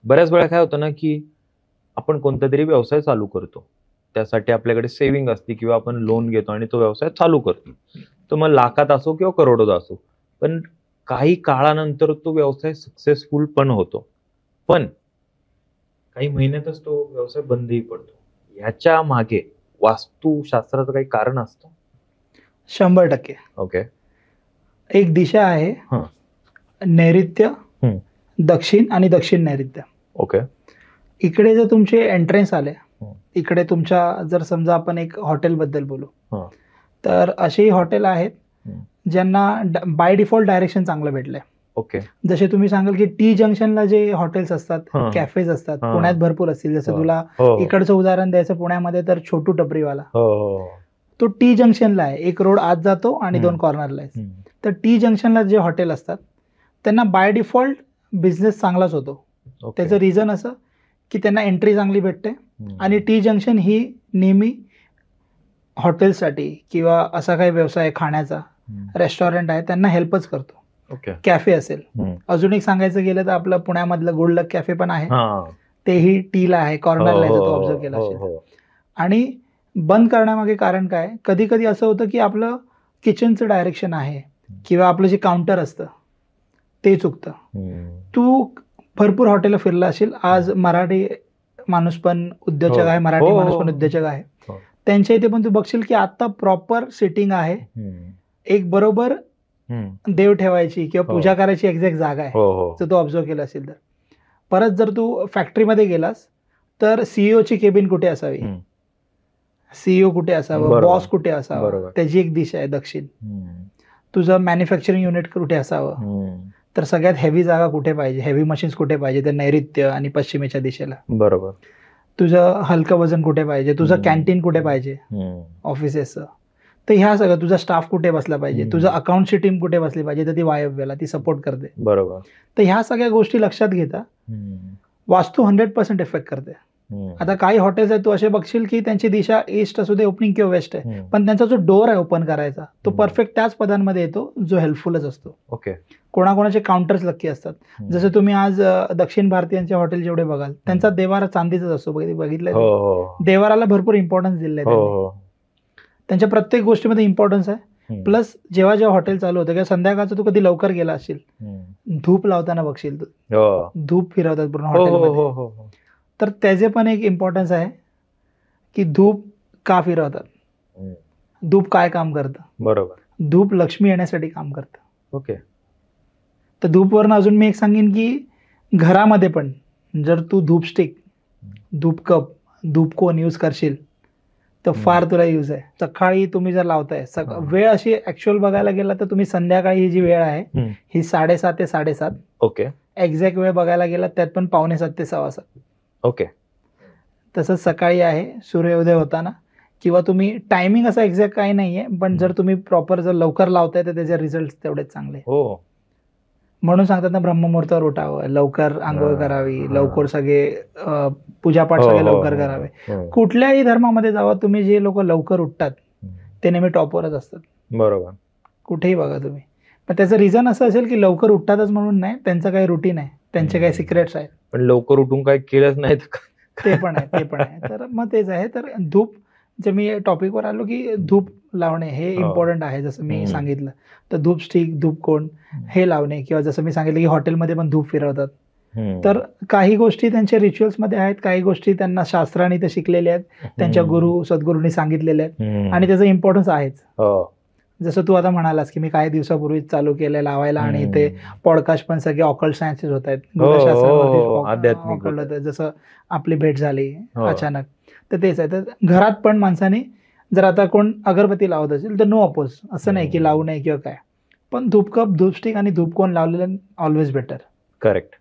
बऱ्याच वेळा काय होतं ना, की आपण कोणता तरी व्यवसाय चालू करतो. त्यासाठी आपल्याकडे सेव्हिंग असते किंवा आपण लोन घेतो आणि तो व्यवसाय चालू करतो. तो मग लाखात असो किंवा करोडोत असो. पण काही काळानंतर तो व्यवसाय सक्सेसफुल पण होतो. पण काही महिन्यातच तो व्यवसाय बंदही पडतो. ह्याच्या मागे वास्तुशास्त्राचं काही कारण असतं? 100%. ओके. एक दिशा आहे, हं. नैऋत्य, हं. दक्षिण आणि दक्षिण नैऋत्य. ओके. इकडे जर तुमचे एंट्रन्स आले, हं. इकडे तुमच्या जर समजा आपण एक हॉटेलबद्दल बोलू, हं. तर असेही हॉटेल आहेत हं. ज्यांना बाय डिफॉल्ट डायरेक्शन चांगलं भेटलंय. ओके. जसे तुम्ही सांगाल की टी जंक्शनला जे हॉटेल्स असतात, हं. कॅफेज असतात, हं. पुण्यात भरपूर असतील. जसं हो. तुला हो. इकडचं उदाहरण द्यायचं पुण्यामध्ये तर छोटू टपरीवाला, हो, हो, हो. तो टी जंक्शनला आहे. एक रोड आत जातो आणि 2 हं. कॉर्नरला आहे. हं. तर टी जंक्शनला जे हॉटेल असतात त्यांना बाय डिफॉल्ट बिझनेस चांगलाच होतो. ओके. त्याचं रिझन असं की त्यांना एंट्री चांगली भेटते हं. आणि टी जंक्शन ही नेहमी हॉटेलसाठी किंवा असा काही व्यवसाय खाण्याचा, हं. रेस्टॉरंट आहे त्यांना हेल्पच करतो. ओके. कॅफे असेल, हं. अजून एक सांगायचं गेलं तर आपलं पुण्यामधलं गोल्ड लक कॅफे पण आहे. हां. तेही टीला आहे, हो, कॉर्नरला आहे, हो, जर तो हो, ऑब्झर्व केला हो, असेल. हो. आणि बंद करण्यामागे कारण काय? कधी-कधी असं होतं की आपलं किचनचं डायरेक्शन आहे किंवा आपलं जे काउंटर असतं ते चुकतं. हं. तू भरपूर हॉटेलला फिरला असेल. आज मराठी माणूस पण उद्योजक हो. आहे, मराठी हो, माणूस हो. पण उद्योजक आहे. हो. त्यांच्या इथे पण तू बघशील की आता प्रॉपर सिटिंग आहे. हं. एक बरोबर हं. देव ठेवायची किंवा हो. पूजा करायची एक्झॅक्ट जागा आहे. हो, हो. जर तू ऑब्झर्व केलं असेल तर. परत जर तू फॅक्टरीमध्ये गेलास तर सीईओची केबिन कुठे असावी? हं. सीईओ कुठे असावं? बरोबर. बॉस कुठे असावा? बरोबर. त्याची एक दिशा आहे दक्षिण. हं. तुझं मॅन्युफॅक्चरिंग युनिट कुठे असावं? हं. तर सगळ्यात हेवी जागा कुठे पाहिजे? हेवी मशीन्स कुठे पाहिजे? तर नैऋत्य आणि पश्चिमेच्या दिशेला. बरोबर. तुझं हलकं वजन कुठे पाहिजे? तुझं कॅन्टीन कुठे पाहिजे? हं. ऑफिसेसचं. तर ह्या सगळं तुझा स्टाफ कुठे बसला पाहिजे? हं. तुझं अकाउंटची टीम कुठे बसली पाहिजे? तर ती वायव्यला ती सपोर्ट करते. बरोबर. तर ह्या सगळ्या गोष्टी लक्षात घेता हं. वास्तू 100% इफेक्ट करते. हं. आता काही हॉटेल्स आहेत तू असे बघशील की त्यांची दिशा ईस्ट असू दे ओपनिंग किंवा वेस्ट आहे. हं. पण त्यांचा जो डोअर आहे ओपन करायचा तो हं. परफेक्ट त्याच पदांमध्ये येतो जो हेल्पफुलच असतो. ओके. कोणाकोणाचे काउंटर्स लक्की असतात. हं. जसं तुम्ही आज दक्षिण भारतीयांचे हॉटेल जेवढे बघाल त्यांचा देवारा चांदीचाच असतो. बघितलंय हो, तुम्ही? हो. देवाराला भरपूर इम्पॉर्टन्स दिलेलं आहे हो, त्यांनी. हो. त्यांच्या प्रत्येक गोष्टीमध्ये इम्पॉर्टन्स आहे. हं. प्लस जेव्हा हॉटेल चालू होतं किंवा संध्याकाळचं तू कधी लवकर गेला असशील, हं. धूप लावताना बघशील तू. हो. धूप फिरवतात पूर्ण हो, हो, हॉटेलमध्ये. हो, हो, हो. तर त्याचे पण एक इम्पॉर्टन्स आहे की धूप का फिरवतात? हं. धूप काय काम करतं? बरोबर. धूप लक्ष्मी येण्यासाठी काम करतं. ओके. तर धूपवरनं अजून मी एक सांगेन की घरामध्ये पण जर तू धूप स्टिक, धूप कप, धूप कोन यूज करशील तर फार तुला यूज आहे. सकाळी तुम्ही जर लावताय हां. वेळ अशी ॲक्च्युअल बघायला गेला तर तुम्ही संध्याकाळी ही जी वेळ आहे हं. ही 7:30 ते 7:30. ओके. एक्झॅक्ट वेळ बघायला गेला त्यात पण 6:45 ते 7:15. ओके. तसंच सकाळी आहे सूर्योदय होताना किंवा तुम्ही टायमिंग असा एक्झॅक्ट काही नाहीये. पण जर तुम्ही प्रॉपर जर लवकर लावताय तर त्याचे रिझल्ट तेवढेच चांगले. हो. म्हणून सांगतात ना ब्रह्ममुहूर्तावर उठावं, लवकर अंघोळ करावी, हां. लवकर सगळे पूजापाठ हो, सगळे हो, लवकर हो, करावे. हो. कुठल्याही धर्मामध्ये जावा तुम्ही, जे लोक लवकर उठतात हं. ते नेहमी टॉपवरच असतात. बरोबर. कुठेही बघा तुम्ही. पण त्याचं रिझन असं असेल की लवकर उठतातच म्हणून नाही, त्यांचं काही रुटीन आहे, त्यांचे काही सिक्रेट्स आहेत. पण लवकर उठून काही केलंच नाही तर ते पण आहे. तर मग तेच आहे. तर धूप, जे मी टॉपिकवर आलो की धूप लावणे हे हो. इम्पॉर्टंट आहे. जसं मी हं. सांगितलं तर धूप स्टिक, धूप कोन हे लावणे किंवा जसं मी सांगितलं की हॉटेलमध्ये पण धूप फिरवतात. हं. तर काही गोष्टी त्यांच्या रिच्युअल्समध्ये आहेत, काही गोष्टी त्यांना शास्त्राने ते शिकलेल्या आहेत, त्यांच्या गुरु सद्गुरूंनी सांगितलेल्या आहेत हं. आणि त्याचा इम्पॉर्टन्स आहेच. हो. जसं तू आता म्हणालास की मी काही दिवसापूर्वी चालू केलंय लावायला आणि ते पॉडकास्ट पण सगळे ऑकल्ट सायन्सेस होत आहेत. हो, हो. ऑकल्ट आध्यात्मिक होतं. जसं आपली भेट झाली हो. अचानक, तर तेच आहे. तर घरात पण माणसाने जर आता कोण अगरबत्ती लावत असेल तर नो अपोज, असं नाही की लावू नये किंवा काय, पण धूपकप, धूपस्टिक आणि धूपकोन लावलेलं ऑलवेज बेटर. करेक्ट.